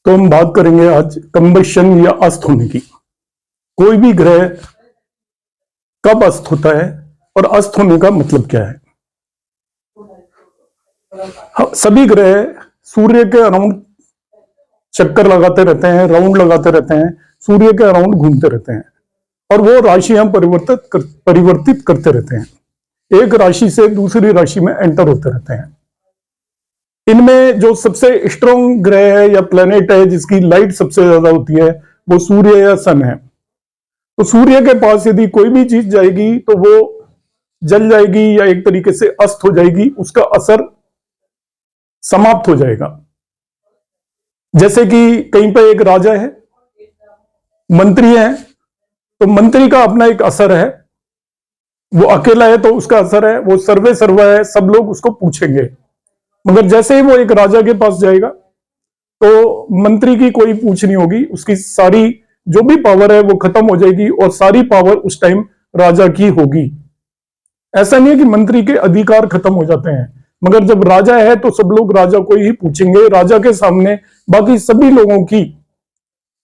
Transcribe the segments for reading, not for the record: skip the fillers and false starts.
तो हम बात करेंगे आज कंबशन या अस्त होने की। कोई भी ग्रह कब अस्त होता है और अस्त होने का मतलब क्या है। सभी ग्रह सूर्य के अराउंड चक्कर लगाते रहते हैं, राउंड लगाते रहते हैं, सूर्य के अराउंड घूमते रहते हैं और वो राशियां परिवर्तित करते रहते हैं, एक राशि से दूसरी राशि में एंटर होते रहते हैं। इनमें जो सबसे स्ट्रॉन्ग ग्रह है या प्लेनेट है जिसकी लाइट सबसे ज्यादा होती है वो सूर्य या सन है। तो सूर्य के पास यदि कोई भी चीज जाएगी तो वो जल जाएगी या एक तरीके से अस्त हो जाएगी, उसका असर समाप्त हो जाएगा। जैसे कि कहीं पर एक राजा है, मंत्री है, तो मंत्री का अपना एक असर है, वो अकेला है तो उसका असर है, वो सर्वे सर्वा है, सब लोग उसको पूछेंगे। मगर जैसे ही वो एक राजा के पास जाएगा तो मंत्री की कोई पूछ नहीं होगी, उसकी सारी जो भी पावर है वो खत्म हो जाएगी और सारी पावर उस टाइम राजा की होगी। ऐसा नहीं है कि मंत्री के अधिकार खत्म हो जाते हैं, मगर जब राजा है तो सब लोग राजा को ही पूछेंगे। राजा के सामने बाकी सभी लोगों की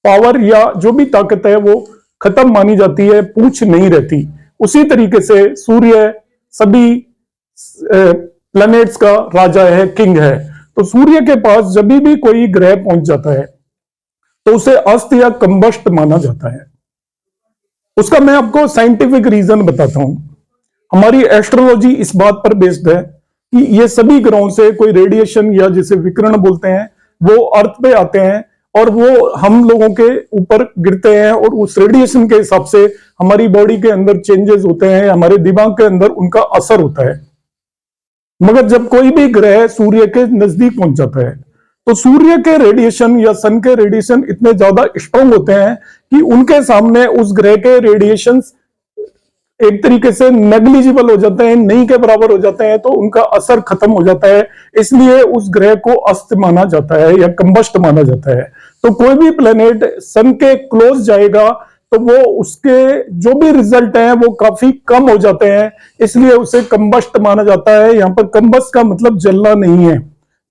पावर या जो भी ताकत है वो खत्म मानी जाती है, पूछ नहीं रहती। उसी तरीके से सूर्य सभी प्लैनेट्स का राजा है, किंग है। तो सूर्य के पास जब भी कोई ग्रह पहुंच जाता है तो उसे अस्त या कंबस्ट माना जाता है। उसका मैं आपको साइंटिफिक रीजन बताता हूं। हमारी एस्ट्रोलॉजी इस बात पर बेस्ड है कि ये सभी ग्रहों से कोई रेडिएशन या जिसे विकिरण बोलते हैं वो अर्थ पे आते हैं और वो हम लोगों के ऊपर गिरते हैं और उस रेडिएशन के हिसाब से हमारी बॉडी के अंदर चेंजेस होते हैं, हमारे दिमाग के अंदर उनका असर होता है। मगर जब कोई भी ग्रह सूर्य के नजदीक पहुंच जाता है तो सूर्य के रेडिएशन या सन के रेडिएशन इतने ज्यादा स्ट्रॉन्ग होते हैं कि उनके सामने उस ग्रह के रेडिएशन एक तरीके से नेग्लिजिबल हो जाते हैं, नहीं के बराबर हो जाते हैं, तो उनका असर खत्म हो जाता है। इसलिए उस ग्रह को अस्त माना जाता है या कंबस्ट माना जाता है। तो कोई भी प्लेनेट सन के क्लोज जाएगा तो वो उसके जो भी रिजल्ट हैं वो काफी कम हो जाते हैं, इसलिए उसे कंबस्ट माना जाता है। यहां पर कंबस्ट का मतलब जलना नहीं है,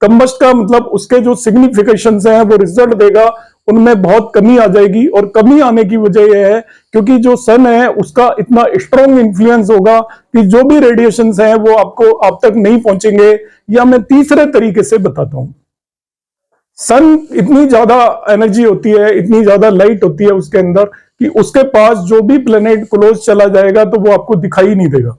कंबस्ट का मतलब उसके जो सिग्निफिकेशंस हैं वो रिजल्ट देगा, उनमें बहुत कमी आ जाएगी। और कमी आने की वजह यह है क्योंकि जो सन है उसका इतना स्ट्रॉन्ग इन्फ्लुएंस होगा कि जो भी रेडिएशंस हैं वो आप तक नहीं पहुंचेंगे। या मैं तीसरे तरीके से बताता हूं, सन इतनी ज्यादा एनर्जी होती है, इतनी ज्यादा लाइट होती है उसके अंदर कि उसके पास जो भी प्लेनेट क्लोज चला जाएगा तो वो आपको दिखाई नहीं देगा।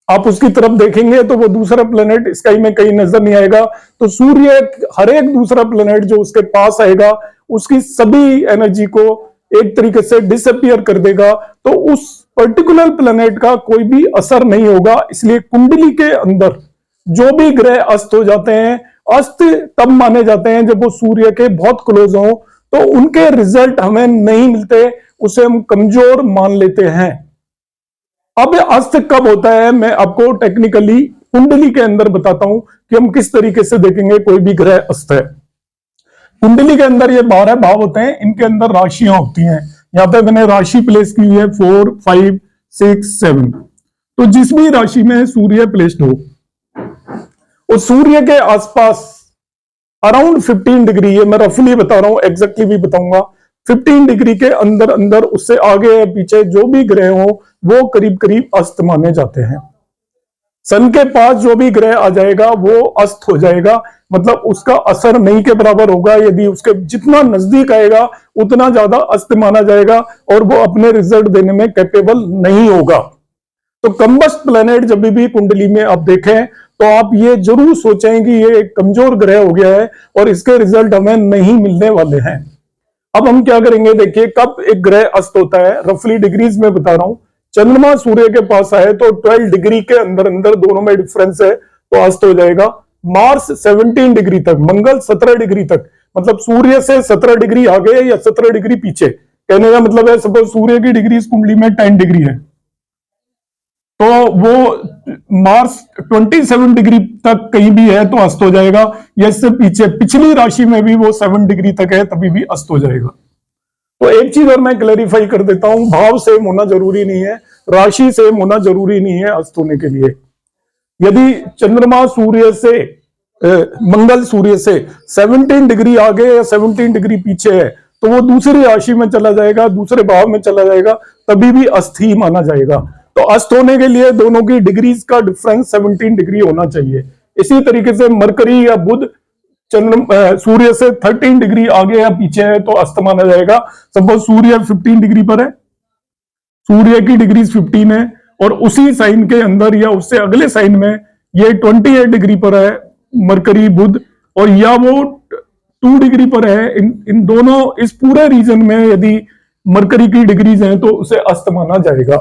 आप उसकी तरफ देखेंगे तो वो दूसरा प्लेनेट स्काई में कहीं नजर नहीं आएगा। तो सूर्य हर एक दूसरा प्लेनेट जो उसके पास आएगा उसकी सभी एनर्जी को एक तरीके से डिसअपियर कर देगा, तो उस पर्टिकुलर प्लेनेट का कोई भी असर नहीं होगा। इसलिए कुंडली के अंदर जो भी ग्रह अस्त हो जाते हैं, अस्त तब माने जाते हैं जब वो सूर्य के बहुत क्लोज हो, तो उनके रिजल्ट हमें नहीं मिलते, उसे हम कमजोर मान लेते हैं। अब अस्त कब होता है मैं आपको टेक्निकली कुंडली के अंदर बताता हूं कि हम किस तरीके से देखेंगे कोई भी ग्रह अस्त है। कुंडली के अंदर ये 12 भाव होते हैं, इनके अंदर राशियां होती हैं। यहां पे मैंने राशि प्लेस की हुई है 4, 5, 6, 7। तो जिस भी राशि में सूर्य प्लेस्ड हो उस सूर्य के आसपास अराउंड 15 डिग्री, ये मैं रफली बता रहा हूं, एग्जैक्टली भी बताऊंगा, 15 डिग्री के अंदर अंदर, उससे आगे या पीछे जो भी ग्रह हो वो करीब करीब अस्त माने जाते हैं। सन के पास जो भी ग्रह आ जाएगा वो अस्त हो जाएगा, मतलब उसका असर नहीं के बराबर होगा। यदि उसके जितना नजदीक आएगा उतना ज्यादा अस्त माना जाएगा और वो अपने रिजल्ट देने में कैपेबल नहीं होगा। तो कंबस्ट प्लेनेट जब भी कुंडली में आप देखें तो आप ये जरूर सोचें कि ये एक कमजोर ग्रह हो गया है और इसके रिजल्ट हमें नहीं मिलने वाले हैं। अब हम क्या करेंगे, देखिए कब एक ग्रह अस्त होता है, रफली डिग्रीज में बता रहा हूं। चंद्रमा सूर्य के पास आए तो 12 डिग्री के अंदर अंदर दोनों में डिफरेंस है तो अस्त हो जाएगा। मार्स 17 डिग्री तक, मंगल 17 डिग्री तक, मतलब सूर्य से 17 डिग्री आगे या 17 डिग्री पीछे, कहने का मतलब है सपोज सूर्य की डिग्री इस कुंडली में 10 डिग्री है तो वो मार्स 27 डिग्री तक कहीं भी है तो अस्त हो जाएगा, या इससे पीछे पिछली राशि में भी वो 7 डिग्री तक है तभी भी अस्त हो जाएगा। तो एक चीज और मैं क्लैरिफाई कर देता हूं, भाव सेम होना जरूरी नहीं है, राशि सेम होना जरूरी नहीं है अस्त होने के लिए। यदि चंद्रमा सूर्य से मंगल सूर्य से 17 डिग्री आगे या 17 डिग्री पीछे है तो वो दूसरी राशि में चला जाएगा, दूसरे भाव में चला जाएगा, तभी भी अस्त ही माना जाएगा। तो अस्त होने के लिए दोनों की डिग्रीज का डिफरेंस 17 डिग्री होना चाहिए। इसी तरीके से मरकरी या बुध सूर्य से 13 डिग्री आगे या पीछे है तो अस्त माना जाएगा। सपोज सूर्य 15 डिग्री पर है, सूर्य की डिग्री 15 है और उसी साइन के अंदर या उससे अगले साइन में ये 28 डिग्री पर है मरकरी बुध, और या वो 2 डिग्री पर है। इन दोनों इस पूरे रीजन में यदि मरकरी की डिग्रीज हैं तो उसे अस्त माना जाएगा।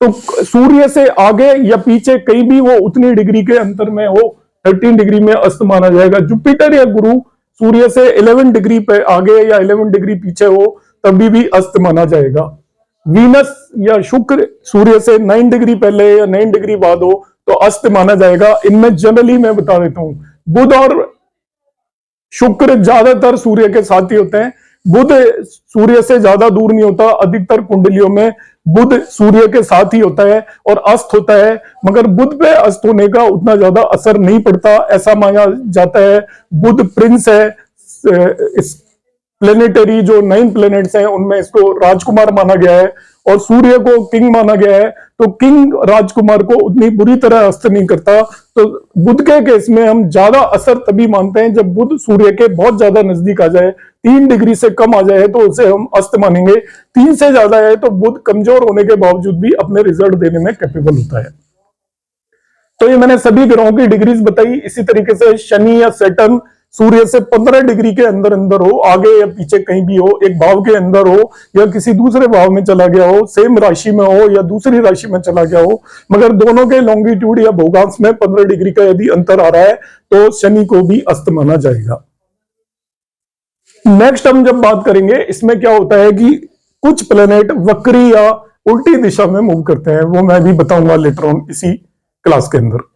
तो सूर्य से आगे या पीछे कहीं भी वो उतनी डिग्री के अंतर में हो 13 डिग्री में अस्त माना जाएगा। जुपिटर या गुरु सूर्य से 11 डिग्री पे आगे या 11 डिग्री पीछे हो तभी भी अस्त माना जाएगा। वीनस या शुक्र सूर्य से 9 डिग्री पहले या 9 डिग्री बाद हो तो अस्त माना जाएगा। इनमें जनरली मैं बता देता हूं, बुध और शुक्र ज्यादातर सूर्य के साथ ही होते हैं। बुध सूर्य से ज्यादा दूर नहीं होता, अधिकतर कुंडलियों में बुध सूर्य के साथ ही होता है और अस्त होता है, मगर बुध पे अस्त होने का उतना ज्यादा असर नहीं पड़ता, ऐसा माना जाता है। बुध प्रिंस है, इस प्लेनेटरी जो 9 प्लेनेट्स हैं उनमें इसको राजकुमार माना गया है और सूर्य को किंग माना गया है। तो किंग राजकुमार को उतनी बुरी तरह अस्त नहीं करता। तो बुध के केस में हम ज्यादा असर तभी मानते हैं जब बुध सूर्य के बहुत ज्यादा नजदीक आ जाए, 3 डिग्री से कम आ जाए तो उसे हम अस्त मानेंगे। 3 से ज्यादा है तो बुध कमजोर होने के बावजूद भी अपने रिजल्ट देने में कैपेबल होता है। तो ये मैंने सभी ग्रहों की डिग्रीज बताई। इसी तरीके से शनि या सैटर्न सूर्य से 15 डिग्री के अंदर अंदर हो, आगे या पीछे कहीं भी हो, एक भाव के अंदर हो या किसी दूसरे भाव में चला गया हो, सेम राशि में हो या दूसरी राशि में चला गया हो, मगर दोनों के लॉन्गिट्यूड या भूगांश में 15 डिग्री का यदि अंतर आ रहा है तो शनि को भी अस्त माना जाएगा। नेक्स्ट हम जब बात करेंगे, इसमें क्या होता है कि कुछ प्लेनेट वक्री या उल्टी दिशा में मूव करते हैं, वो मैं भी बताऊंगा लेटर ऑन इसी क्लास के अंदर।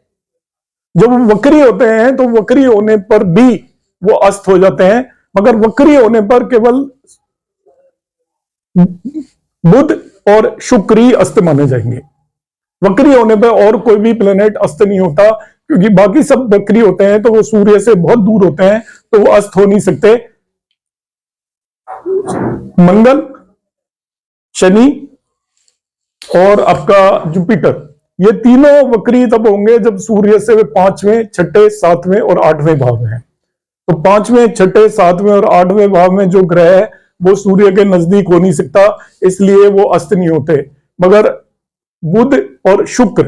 जब वक्री होते हैं तो वक्री होने पर भी वो अस्त हो जाते हैं, मगर वक्री होने पर केवल बुध और शुक्र ही अस्त माने जाएंगे। वक्री होने पर और कोई भी प्लेनेट अस्त नहीं होता, क्योंकि बाकी सब वक्री होते हैं तो वो सूर्य से बहुत दूर होते हैं तो वो अस्त हो नहीं सकते। मंगल, शनि और आपका जुपिटर, ये तीनों वक्री तब होंगे जब सूर्य से वे 5वें, 6ठे, 7वें और 8वें भाव में है। तो 5वें, 6ठे, 7वें और 8वें भाव में जो ग्रह है वो सूर्य के नजदीक हो नहीं सकता, इसलिए वो अस्त नहीं होते। मगर बुध और शुक्र,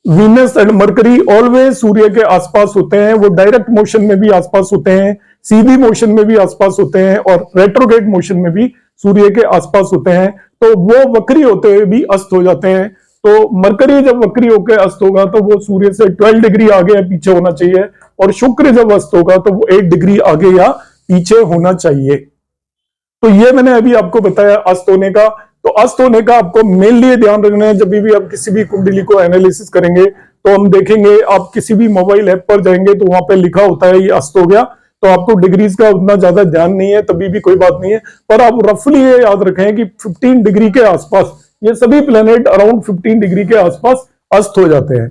वीनस एंड मरकरी ऑलवेज सूर्य के आसपास होते हैं। वो डायरेक्ट मोशन में भी आसपास होते हैं, सीधी मोशन में भी आसपास होते हैं और रेट्रोग्रेड मोशन में भी सूर्य के आसपास होते हैं। तो वो वक्री होते हुए भी अस्त हो जाते हैं। तो मरकरी जब वक्री होकर अस्त होगा तो वो सूर्य से 12 डिग्री आगे या पीछे होना चाहिए, और शुक्र जब अस्त होगा तो वो 8 डिग्री आगे या पीछे होना चाहिए। तो ये मैंने अभी आपको बताया अस्त होने का। तो अस्त होने का आपको मेनली ध्यान रखना है, जब भी आप किसी भी कुंडली को एनालिसिस करेंगे तो हम देखेंगे, आप किसी भी मोबाइल ऐप पर जाएंगे तो वहां पे लिखा होता है ये अस्त हो गया, तो आपको डिग्रीज का उतना ज्यादा ध्यान नहीं है तभी भी कोई बात नहीं है, पर आप रफली ये याद रखें कि 15 डिग्री के आसपास ये सभी प्लेनेट अराउंड 15 डिग्री के आसपास अस्त हो जाते हैं।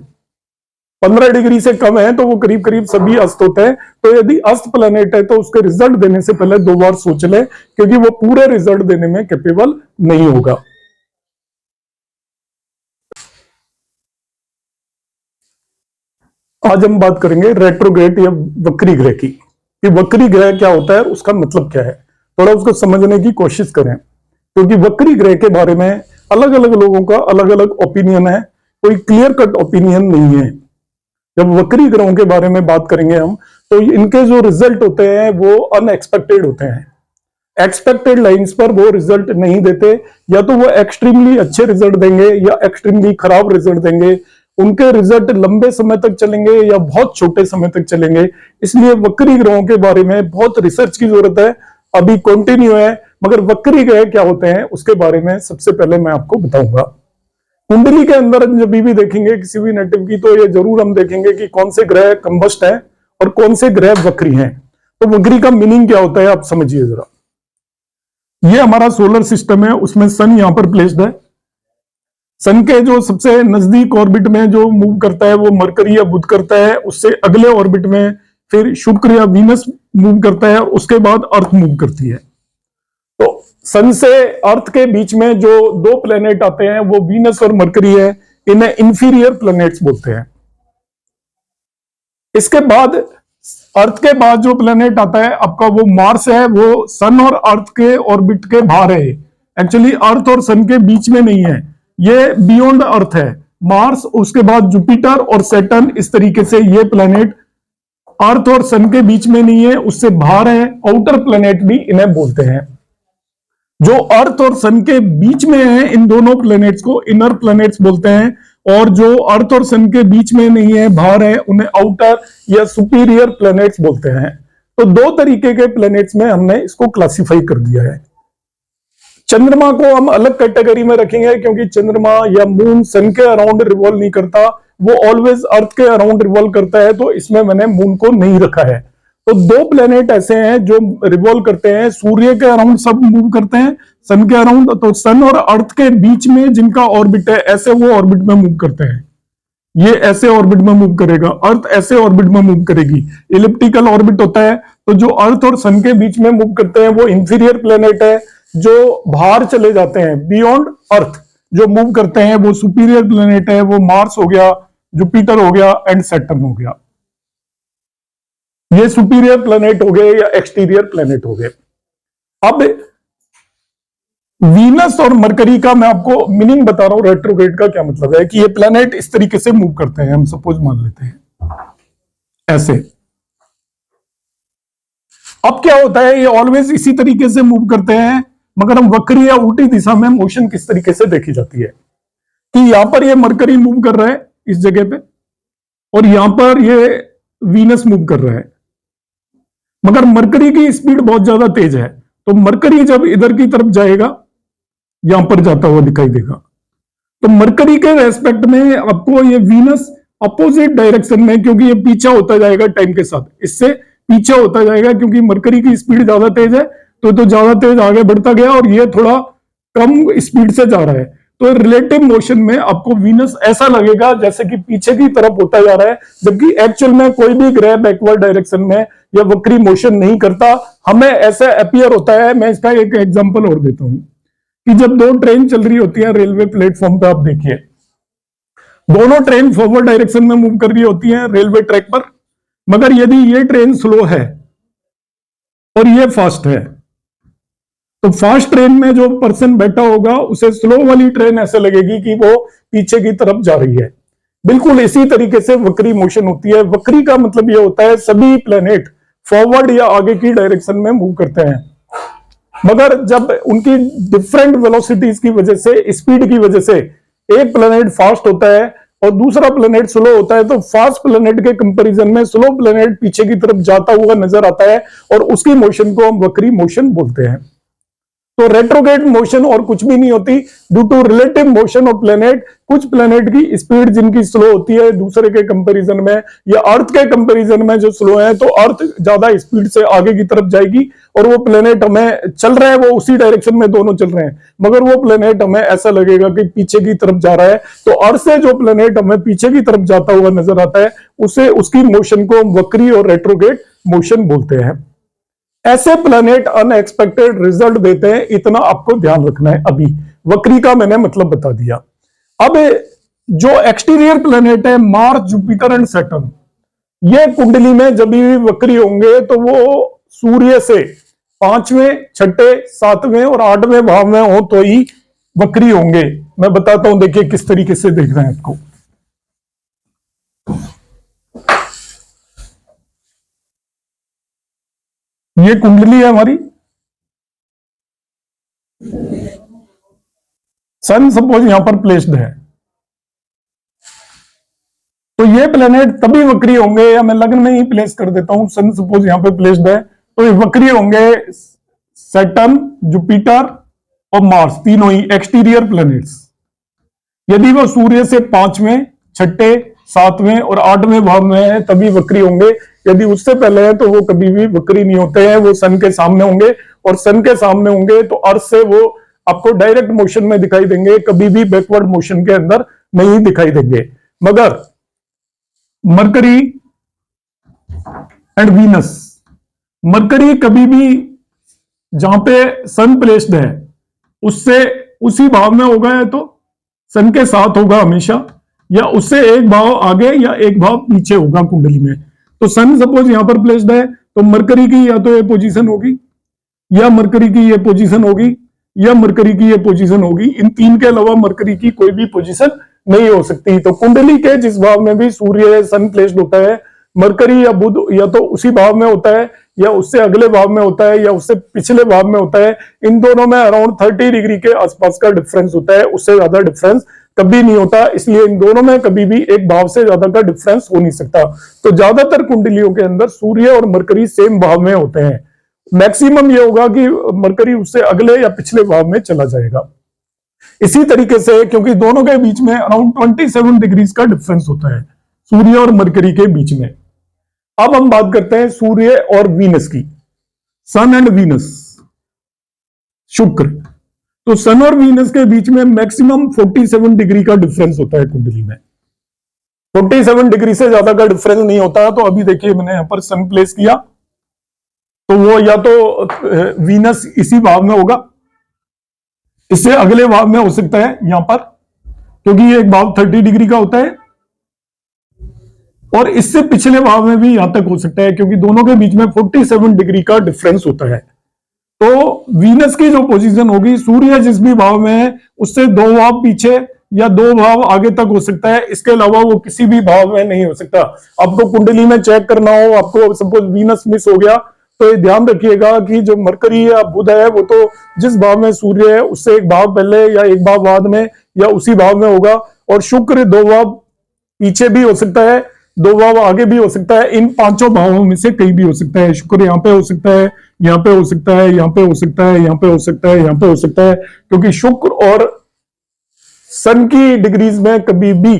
15 डिग्री से कम है तो वो करीब करीब सभी अस्त होते हैं। तो यदि अस्त प्लेनेट है तो उसके रिजल्ट देने से पहले 2 बार सोच लें, क्योंकि वो पूरे रिजल्ट देने में कैपेबल नहीं होगा। आज हम बात करेंगे रेट्रोग्रेड या वक्री ग्रह की, कि वक्री ग्रह क्या होता है, उसका मतलब क्या है, थोड़ा उसको समझने की कोशिश करें। क्योंकि वक्री ग्रह के बारे में अलग अलग लोगों का अलग अलग ओपिनियन है, कोई क्लियर कट ओपिनियन नहीं है। जब वक्री ग्रहों के बारे में बात करेंगे हम, तो इनके जो रिजल्ट होते हैं वो अनएक्सपेक्टेड होते हैं। एक्सपेक्टेड लाइंस पर वो रिजल्ट नहीं देते, या तो वो एक्सट्रीमली अच्छे रिजल्ट देंगे या एक्सट्रीमली खराब रिजल्ट देंगे। उनके रिजल्ट लंबे समय तक चलेंगे या बहुत छोटे समय तक चलेंगे। इसलिए वक्री ग्रहों के बारे में बहुत रिसर्च की जरूरत है, अभी कंटिन्यू है। मगर वक्री ग्रह क्या होते हैं उसके बारे में सबसे पहले मैं आपको बताऊंगा। कुंडली के अंदर जब भी देखेंगे किसी भी नेटिव की, तो ये जरूर हम देखेंगे कि कौन से ग्रह कंबस्ट हैं और कौन से ग्रह वक्री हैं। तो वक्री का मीनिंग क्या होता है आप समझिए जरा। ये हमारा सोलर सिस्टम है, उसमें सन यहां पर प्लेस्ड है। सन के जो सबसे नजदीक ऑर्बिट में जो मूव करता है वो मरकरी या बुध करता है, उससे अगले ऑर्बिट में फिर शुक्र या वीनस मूव करता है, और उसके बाद अर्थ मूव करती है। तो सन से अर्थ के बीच में जो दो प्लेनेट आते हैं वो वीनस और मरकरी है, इन्हें इंफीरियर प्लैनेट्स बोलते हैं। इसके बाद अर्थ के बाद जो प्लेनेट आता है आपका वो मार्स है, वो सन और अर्थ के ऑर्बिट के बाहर है। एक्चुअली अर्थ और सन के बीच में नहीं है, ये बियॉन्ड अर्थ है। मार्स, उसके बाद जुपिटर और सैटर्न, इस तरीके से ये प्लेनेट अर्थ और सन के बीच में नहीं है, उससे बाहर है। आउटर प्लेनेट भी इन्हें बोलते हैं। जो अर्थ और सन के बीच में है, इन दोनों प्लैनेट्स को इनर प्लैनेट्स बोलते हैं, और जो अर्थ और सन के बीच में नहीं है, बाहर है, उन्हें आउटर या सुपीरियर प्लैनेट्स बोलते हैं। तो दो तरीके के प्लैनेट्स में हमने इसको क्लासिफाई कर दिया है। चंद्रमा को हम अलग कैटेगरी में रखेंगे, क्योंकि चंद्रमा या मून सन के अराउंड रिवॉल्व नहीं करता, वो ऑलवेज अर्थ के अराउंड रिवॉल्व करता है, तो इसमें मैंने मून को नहीं रखा है। तो दो प्लेनेट ऐसे हैं जो रिवॉल्व करते हैं, सूर्य के अराउंड सब मूव करते हैं, सन के अराउंड। तो सन और अर्थ के बीच में जिनका ऑर्बिट है, ऐसे वो ऑर्बिट में मूव करते हैं। ये ऐसे ऑर्बिट में मूव करेगा, अर्थ ऐसे ऑर्बिट में मूव करेगी, इलिप्टिकल ऑर्बिट होता है। तो जो अर्थ और सन के बीच में मूव करते हैं वो इंफीरियर प्लेनेट है। जो बाहर चले जाते हैं, बियॉन्ड अर्थ जो मूव करते हैं, वो सुपीरियर प्लेनेट है। वो मार्स हो गया, जुपिटर हो गया एंड सैटर्न हो गया। ये सुपीरियर प्लेनेट हो गए या एक्सटीरियर प्लेनेट हो गए। अब वीनस और मरकरी का मैं आपको मीनिंग बता रहा हूं, रेट्रोग्रेड का क्या मतलब है, कि ये प्लेनेट इस तरीके से मूव करते हैं। हम सपोज मान लेते हैं ऐसे। अब क्या होता है, ये ऑलवेज इसी तरीके से मूव करते हैं, मगर हम वक्री या उल्टी दिशा में मोशन किस तरीके से देखी जाती है कि यहां पर ये मरकरी मूव कर रहा है इस जगह पे, और यहां पर ये वीनस मूव कर रहा है, मगर मरकरी की स्पीड बहुत ज्यादा तेज है। तो मरकरी जब इधर की तरफ जाएगा, यहां पर जाता हुआ दिखाई देगा, तो मरकरी के रेस्पेक्ट में आपको ये वीनस अपोजिट डायरेक्शन में, क्योंकि ये पीछा होता जाएगा टाइम के साथ, इससे पीछा होता जाएगा, क्योंकि मरकरी की स्पीड ज्यादा तेज है, तो ज्यादा तेज आगे बढ़ता गया, और ये थोड़ा कम स्पीड से जा रहा है। तो रिलेटिव मोशन में आपको वीनस ऐसा लगेगा जैसे कि पीछे की तरफ होता जा रहा है, जबकि एक्चुअल में कोई भी ग्रह बैकवर्ड डायरेक्शन में या वक्री मोशन नहीं करता। हमें ऐसा अपीयर होता है। मैं इसका एक एग्जांपल और देता हूं कि जब दो ट्रेन चल रही होती है रेलवे प्लेटफॉर्म पे, आप देखिए दोनों ट्रेन फॉरवर्ड डायरेक्शन में मूव कर रही होती है रेलवे ट्रैक पर, मगर यदि ये ट्रेन स्लो है और ये फास्ट है, तो फास्ट ट्रेन में जो पर्सन बैठा होगा उसे स्लो वाली ट्रेन ऐसे लगेगी कि वो पीछे की तरफ जा रही है। बिल्कुल इसी तरीके से वक्री मोशन होती है। वक्री का मतलब ये होता है सभी प्लेनेट फॉरवर्ड या आगे की डायरेक्शन में मूव करते हैं, मगर जब उनकी डिफरेंट वेलोसिटीज की वजह से, स्पीड की वजह से, एक प्लेनेट फास्ट होता है और दूसरा प्लेनेट स्लो होता है, तो फास्ट प्लेनेट के कंपैरिजन में स्लो प्लेनेट पीछे की तरफ जाता हुआ नजर आता है, और उसकी मोशन को हम वक्री मोशन बोलते हैं। तो रेट्रोग्रेड मोशन और कुछ भी नहीं होती, due to relative motion of planet. कुछ प्लेनेट की स्पीड जिनकी स्लो होती है दूसरे के कंपैरिजन में, या अर्थ के कंपैरिजन में जो स्लो है, तो अर्थ ज्यादा स्पीड से आगे की तरफ जाएगी, और वो प्लेनेट हमें चल रहा है, वो उसी डायरेक्शन में दोनों चल रहे हैं, मगर वो प्लेनेट हमें ऐसा लगेगा कि पीछे की तरफ जा रहा है। तो अर्थ से जो प्लेनेट हमें पीछे की तरफ जाता हुआ नजर आता है, उसे उसकी मोशन को हम वक्री और रेट्रोग्रेड मोशन बोलते हैं। ऐसे प्लेनेट अनएक्सपेक्टेड रिजल्ट देते हैं, इतना आपको ध्यान रखना है। अभी वक्री का मैंने मतलब बता दिया। अब जो एक्सटीरियर प्लेनेट है, मार्स, जुपिटर एंड सैटर्न, ये कुंडली में जब भी वक्री होंगे तो वो सूर्य से 5वें, 6ठे, 7वें और 8वें भाव में हो तो ही वक्री होंगे। मैं बताता हूं, देखिए किस तरीके से देख रहे हैं आपको। ये कुंडली है हमारी, सन सपोज यहां पर प्लेस्ड है, तो ये प्लेनेट तभी वक्री होंगे, या मैं लग्न में ही प्लेस कर देता हूं, सन सपोज यहां पे प्लेस्ड है, तो ये वक्री होंगे सैटर्न, जुपिटर और मार्स, तीनों ही एक्सटीरियर प्लेनेट्स। यदि वो सूर्य से 5वें, 6ठे, 7वें और 8वें भाव में है तभी वक्री होंगे। यदि उससे पहले है तो वो कभी भी वक्री नहीं होते हैं, वो सन के सामने होंगे, और सन के सामने होंगे तो अर्थ से वो आपको डायरेक्ट मोशन में दिखाई देंगे, कभी भी बैकवर्ड मोशन के अंदर नहीं दिखाई देंगे। मगर मरकरी एंड वीनस, मरकरी कभी भी जहां पे सन प्लेस्ड है उससे उसी भाव में होगा, या तो सन के साथ होगा हमेशा, या उससे एक भाव आगे या एक भाव पीछे होगा कुंडली में। तो सन सपोज यहां पर प्लेस्ड है तो मरकरी की या तो ये पोजीशन होगी, या मरकरी की ये पोजीशन होगी, या मरकरी की ये पोजीशन होगी। इन तीन के अलावा मरकरी की कोई भी पोजीशन नहीं हो सकती। तो कुंडली के जिस भाव में भी सूर्य सन प्लेस्ड होता है, मरकरी या बुध या तो उसी भाव में होता है, या उससे अगले भाव में होता है, या उससे पिछले भाव में होता है। इन दोनों में अराउंड 30 डिग्री के आसपास का डिफरेंस होता है, उससे ज्यादा डिफरेंस कभी नहीं होता। इसलिए इन दोनों में कभी भी एक भाव से ज्यादा का डिफरेंस हो नहीं सकता। तो ज्यादातर कुंडलियों के अंदर सूर्य और मरकरी सेम भाव में होते हैं। मैक्सिमम ये होगा कि मरकरी उससे अगले या पिछले भाव में चला जाएगा। इसी तरीके से क्योंकि दोनों के बीच में अराउंड 27 डिग्रीज का डिफरेंस होता है सूर्य और मरकरी के बीच में। अब हम बात करते हैं सूर्य और वीनस की, सन एंड वीनस, शुक्र। तो सन और वीनस के बीच में मैक्सिमम 47 डिग्री का डिफरेंस होता है कुंडली में। 47 डिग्री से ज्यादा का डिफरेंस नहीं होता। तो अभी देखिए मैंने यहां पर सन प्लेस किया, तो वो या तो वीनस इसी भाव में होगा, इससे अगले भाव में हो सकता है यहां पर, क्योंकि ये एक भाव 30 डिग्री का होता है, और इससे पिछले भाव में भी यहां तक हो सकता है, क्योंकि दोनों के बीच में 47 डिग्री का डिफरेंस होता है। तो वीनस की जो पोजीशन होगी, सूर्य जिस भी भाव में है उससे 2 भाव पीछे या 2 भाव आगे तक हो सकता है, इसके अलावा वो किसी भी भाव में नहीं हो सकता। आपको कुंडली में चेक करना हो, आपको सपोज वीनस मिस हो गया, तो ये ध्यान रखिएगा कि जो मरकरी या बुध है वो तो जिस भाव में सूर्य है उससे एक भाव पहले या एक भाव बाद में या उसी भाव में होगा, और शुक्र 2 भाव पीछे भी हो सकता है, 2 भाव आगे भी हो सकता है। इन 5 भावों में से कहीं भी हो सकता है। शुक्र यहाँ पे हो सकता है, यहाँ पे हो सकता है, यहाँ पे हो सकता है, यहाँ पे हो सकता है, यहाँ पे हो सकता है, क्योंकि शुक्र और सन की डिग्रीज में कभी भी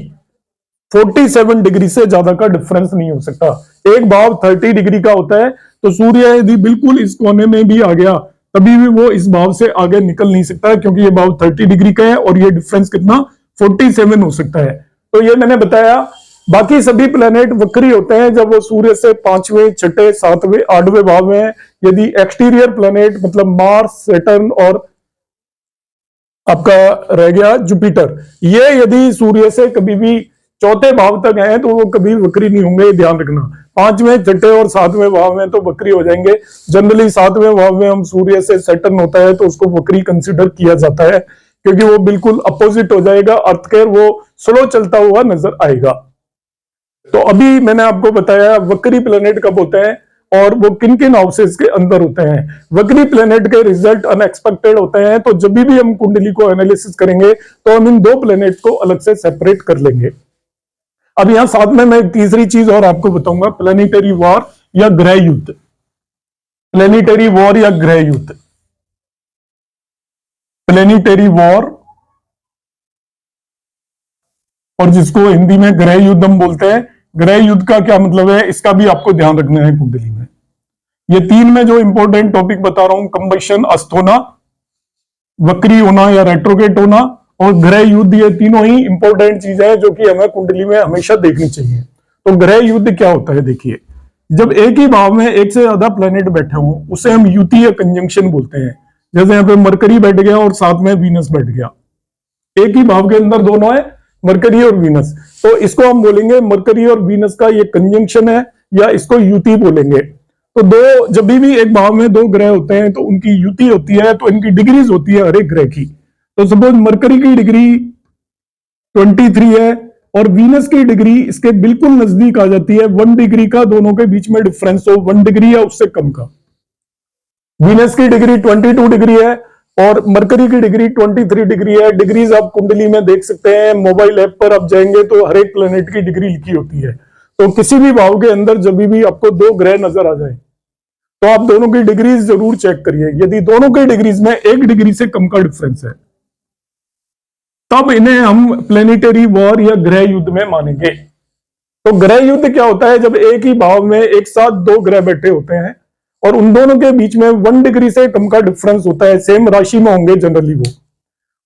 47 डिग्री से ज्यादा का डिफरेंस नहीं हो सकता। एक भाव 30 डिग्री का होता है, तो सूर्य यदि बिल्कुल इस कोने में भी आ गया तभी भी वो इस भाव से आगे निकल नहीं सकता, क्योंकि ये भाव 30 डिग्री का है और ये डिफरेंस कितना 47 हो सकता है। तो ये मैंने बताया। बाकी सभी प्लेनेट वक्री होते हैं जब वो सूर्य से 5वें, 6ठे, 7वें, 8वें भाव में है। यदि एक्सटीरियर प्लेनेट मतलब मार्स, सैटर्न और आपका रह गया जुपिटर, ये यदि सूर्य से कभी भी 4थे भाव तक है तो वो कभी वक्री नहीं होंगे, ध्यान रखना। 5वें, 6ठे और 7वें भाव में तो वक्री हो जाएंगे। जनरली 7वें भाव में हम सूर्य से सैटर्न होता है तो उसको वक्री कंसिडर किया जाता है, क्योंकि वो बिल्कुल अपोजिट हो जाएगा अर्थ के, वो स्लो चलता हुआ नजर आएगा। तो अभी मैंने आपको बताया वक्री प्लेनेट कब होते हैं और वो किन किन हाउसेस के अंदर होते हैं। वक्री प्लेनेट के रिजल्ट अनएक्सपेक्टेड होते हैं, तो जब भी हम कुंडली को एनालिसिस करेंगे तो हम इन 2 प्लेनेट को अलग से सेपरेट कर लेंगे। अब यहां साथ में मैं एक तीसरी चीज और आपको बताऊंगा, प्लेनेटरी वॉर या ग्रह युद्ध। प्लेनेटरी वॉर या ग्रह युद्ध, प्लेनेटरी वॉर, और जिसको हिंदी में ग्रह युद्ध हम बोलते हैं। ग्रह युद्ध का क्या मतलब है, इसका भी आपको ध्यान रखना है कुंडली में। ये 3 में जो इंपॉर्टेंट टॉपिक बता रहा हूं, कंबशन, अस्त होना, वक्री होना या रेट्रोगेट होना, और ग्रह युद्ध, ये तीनों ही इंपॉर्टेंट चीज है जो कि हमें कुंडली में हमेशा देखनी चाहिए। तो ग्रह युद्ध क्या होता है, देखिए, जब एक ही भाव में एक से ज्यादा प्लेनेट बैठे हों उसे हम युति या कंजंक्शन बोलते हैं। जैसे यहाँ पे मरकरी बैठ गया और साथ में वीनस बैठ गया, एक ही भाव के अंदर दोनों है, मरकरी और वीनस, तो इसको हम बोलेंगे मरकरी और वीनस का ये कंजंक्शन है, या इसको युति बोलेंगे। तो जब भी एक भाव में 2 ग्रह होते हैं तो उनकी युति होती है, तो इनकी डिग्रीज होती है हर एक ग्रह की। तो सपोज मरकरी की डिग्री 23 है और वीनस की डिग्री इसके बिल्कुल नजदीक आ जाती है, 1 डिग्री का दोनों के बीच में डिफरेंस हो, 1 डिग्री या उससे कम का। वीनस की डिग्री 22 डिग्री है और मरकरी की डिग्री 23 डिग्री है। डिग्रीज आप कुंडली में देख सकते हैं, मोबाइल ऐप पर आप जाएंगे तो हर एक प्लेनेट की डिग्री लिखी होती है। तो किसी भी भाव के अंदर जब भी आपको 2 ग्रह नजर आ जाए तो आप दोनों की डिग्रीज जरूर चेक करिए। यदि दोनों की डिग्रीज में 1 डिग्री से कम का डिफरेंस है तब इन्हें हम प्लेनेटरी वॉर या ग्रह युद्ध में मानेंगे। तो ग्रह युद्ध क्या होता है, जब एक ही भाव में एक साथ 2 ग्रह बैठे होते हैं और उन दोनों के बीच में 1 डिग्री से कम का डिफरेंस होता है, सेम राशि में होंगे जनरली वो,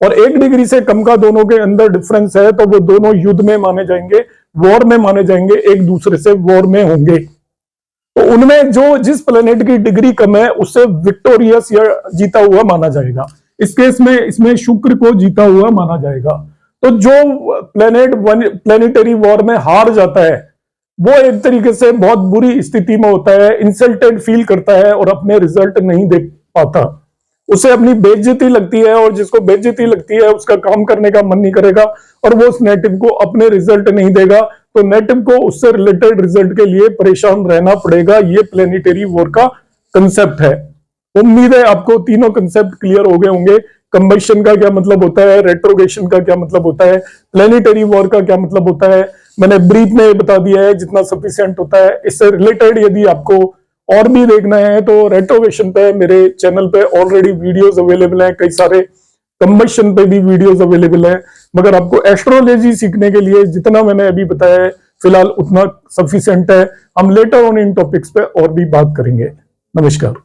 और 1 डिग्री से कम का दोनों के अंदर डिफरेंस है तो वो दोनों युद्ध में माने जाएंगे, वॉर में माने जाएंगे, एक दूसरे से वॉर में होंगे। तो उनमें जो जिस प्लेनेट की डिग्री कम है उससे विक्टोरियस या जीता हुआ माना जाएगा। इस केस में इसमें शुक्र को जीता हुआ माना जाएगा। तो जो प्लेनेट प्लेनेटरी वॉर में हार जाता है वो एक तरीके से बहुत बुरी स्थिति में होता है, इंसल्टेड फील करता है और अपने रिजल्ट नहीं देख पाता, उसे अपनी बेइज्जती लगती है, और जिसको बेइज्जती लगती है उसका काम करने का मन नहीं करेगा और वो उस नेटिव को अपने रिजल्ट नहीं देगा, तो नेटिव को उससे रिलेटेड रिजल्ट के लिए परेशान रहना पड़ेगा। ये प्लेनेटरी वॉर का कंसेप्ट है। उम्मीद है आपको तीनों कंसेप्ट क्लियर हो गए होंगे। कंबशन का क्या मतलब होता है, रेट्रोगेशन का क्या मतलब होता है, प्लेनेटरी वॉर का क्या मतलब होता है, मैंने ब्रीफ में बता दिया है जितना सफिशिएंट होता है। इससे रिलेटेड यदि आपको और भी देखना है तो रेट्रोगेशन पे मेरे चैनल पे ऑलरेडी वीडियोस अवेलेबल हैं, कई सारे कंबशन पे भी वीडियोस अवेलेबल हैं, मगर आपको एस्ट्रोलॉजी सीखने के लिए जितना मैंने अभी बताया है फिलहाल उतना सफिशिएंट है। हम लेटर ऑन इन टॉपिक्स पे और भी बात करेंगे। नमस्कार।